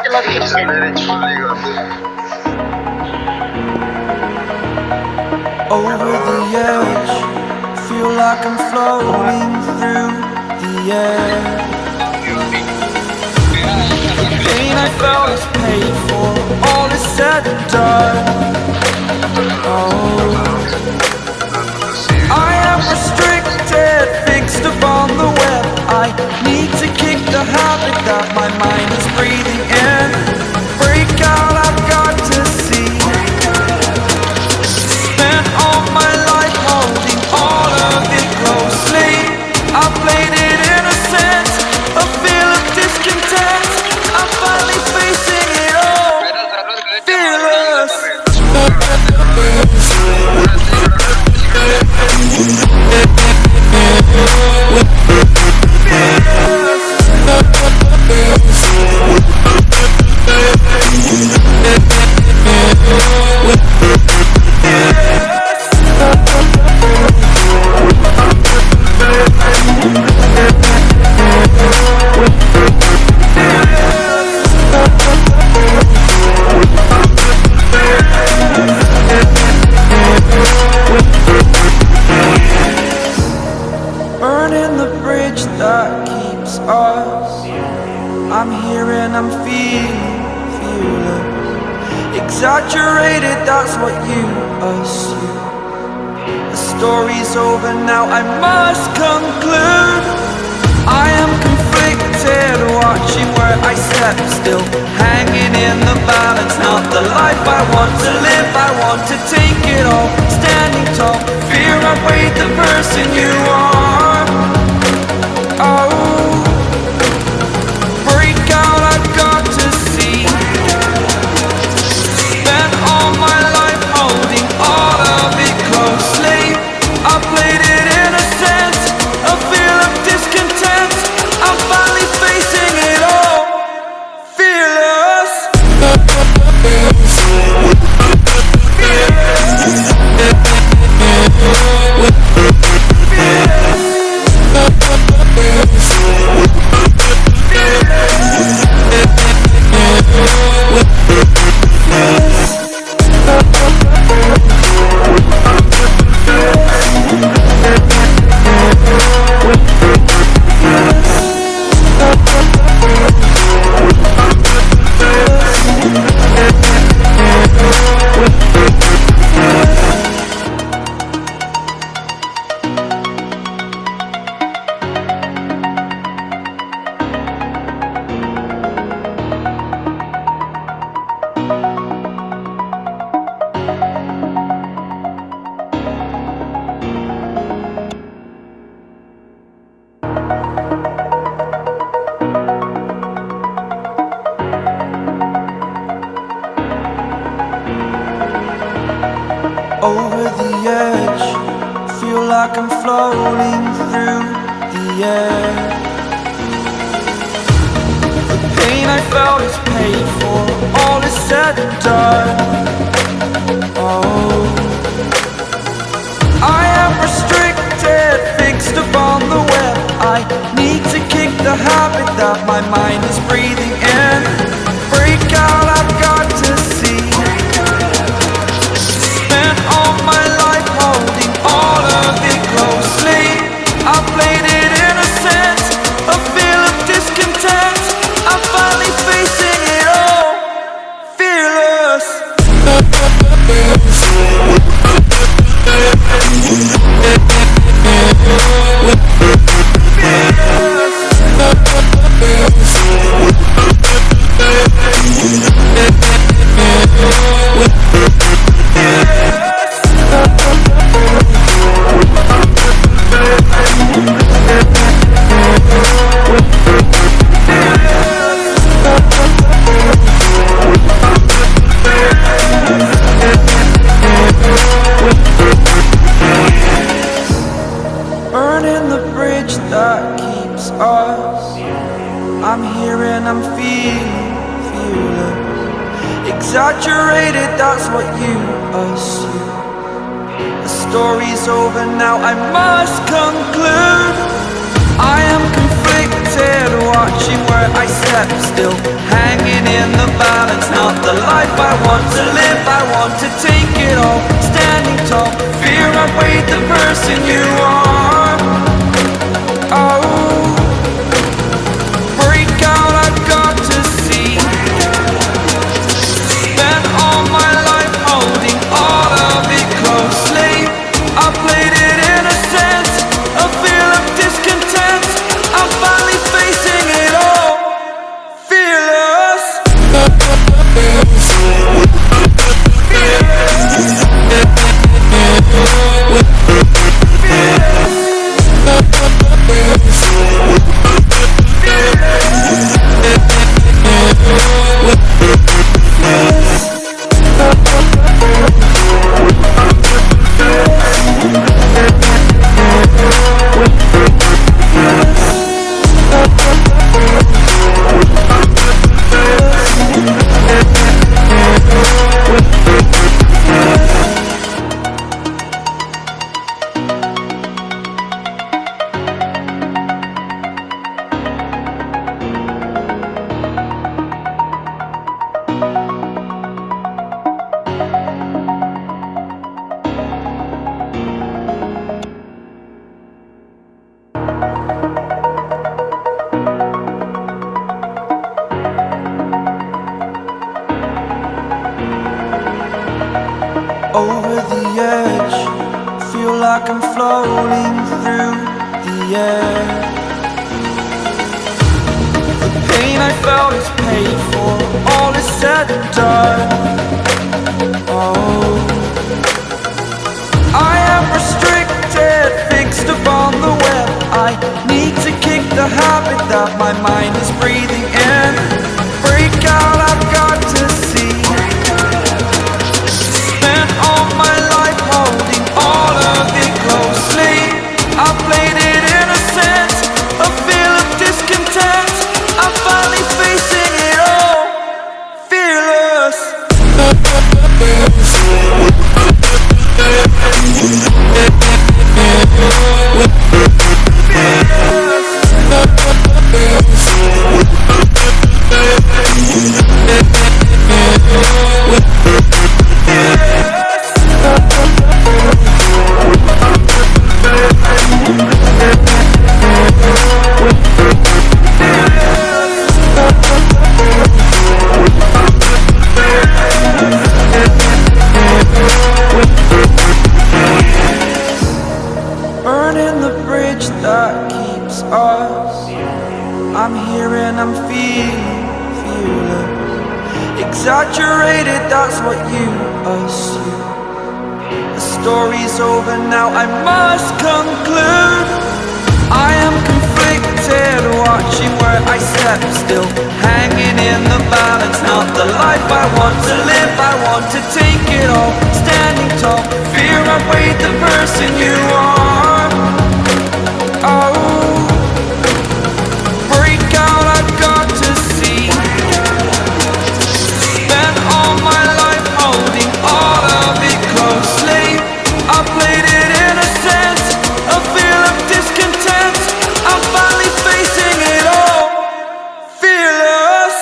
Over the edge, feel like I'm floating through the air. The pain I felt is paid for, all is said and done. Oh, I am restricted, fixed upon the web. I need to kick the habit that my mind is breathing in. Break out, I've got to see. Spent all my life holding all of it closely. I played it innocent, a feel of discontent. I'm finally facing it all, fearless. Burning the bridge that keeps us. I'm here and I'm feeling fearless. Exaggerated, that's what you assume. The story's over now, I must conclude. I am conflicted, watching where I step still, hanging in the balance. Not the life I want to live, I want to take it all. Standing tall, fear outweighed the person you are. Oh, break out, I've got to see. Spent all my life holding all of it closely. I played it innocent, a feel of discontent. I'm finally facing it all, fearless. Over the edge, feel like I'm floating through the air. The pain I felt is paid for, all is said and done. Oh, I am restricted, fixed upon the web. I need to kick the habit that my mind is breathing in. Break out, I've got to see. Spent all my life holding all of it closely. I played it innocent, a feel of discontent. I'm finally facing it all, fearless. Burning the bridge that keeps us. I'm here and I'm feeling fearless. Exaggerated, that's what you assume. The story's over now, I must conclude. I am conflicted, watching where I step still, hanging in the balance, not the life I want to live. I want to take it all, standing tall. Fear I weighed the person you are. Oh, break out, I've got to see. Spent all my life holding all of it closely. I played it innocent, a feel of discontent. I'm finally facing it all, fearless. Over the edge, feel like I'm floating through the air. The pain I felt is paid for, all is said and done. Oh, I am restricted, fixed upon the web. I need to kick the habit that my mind is breathing in. Break out, I've got to see. Spent all my life holding all of it closely. I played it innocent, a feel of discontent. I'm finally facing it all, fearless. Burning the bridge that keeps us. I'm here and I'm feeling fearless. Exaggerated, that's what you assume. The story's over now, I must conclude. I am conflicted, watching where I step still, hanging in the balance, not the life I want to live. I want to take it all, standing tall. Fear I weighed the person you are. Oh, break out, I've got to see. Spent all my life holding all of it closely. I played it innocent, a feel of discontent. I'm finally facing it all, fearless.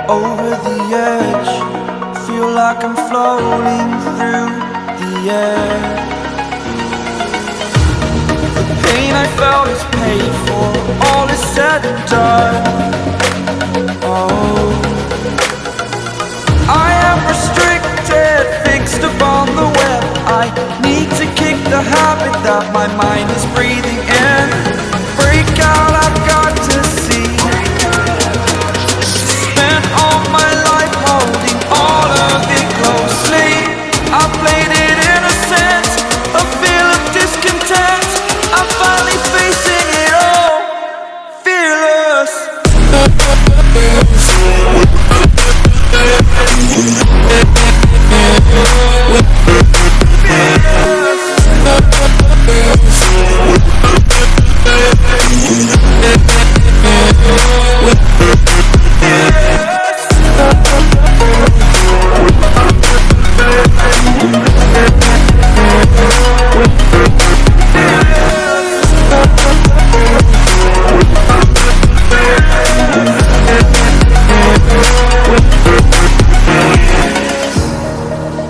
Over the edge, feel like I'm floating through the air. The pain I felt is paid for, all is said and done. Oh, I am restricted, fixed upon the web. I need to kick the habit that my mind is breathing in. Break out, I've got to see. Spent all my life holding all of it closely. I played it innocent, a feel of discontent. I'm finally facing it all, fearless.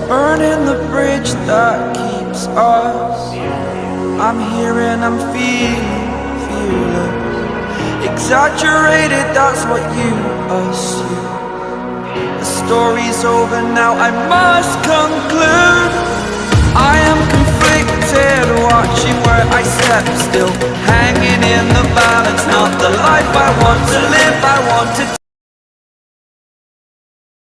Burning the bridge that keeps us. I'm here and I'm feeling fearless. Exaggerated, that's what you assume. The story's over now, I must conclude. I am conflicted, watching where I step still, hanging in the balance. Not the life I want to live, I want to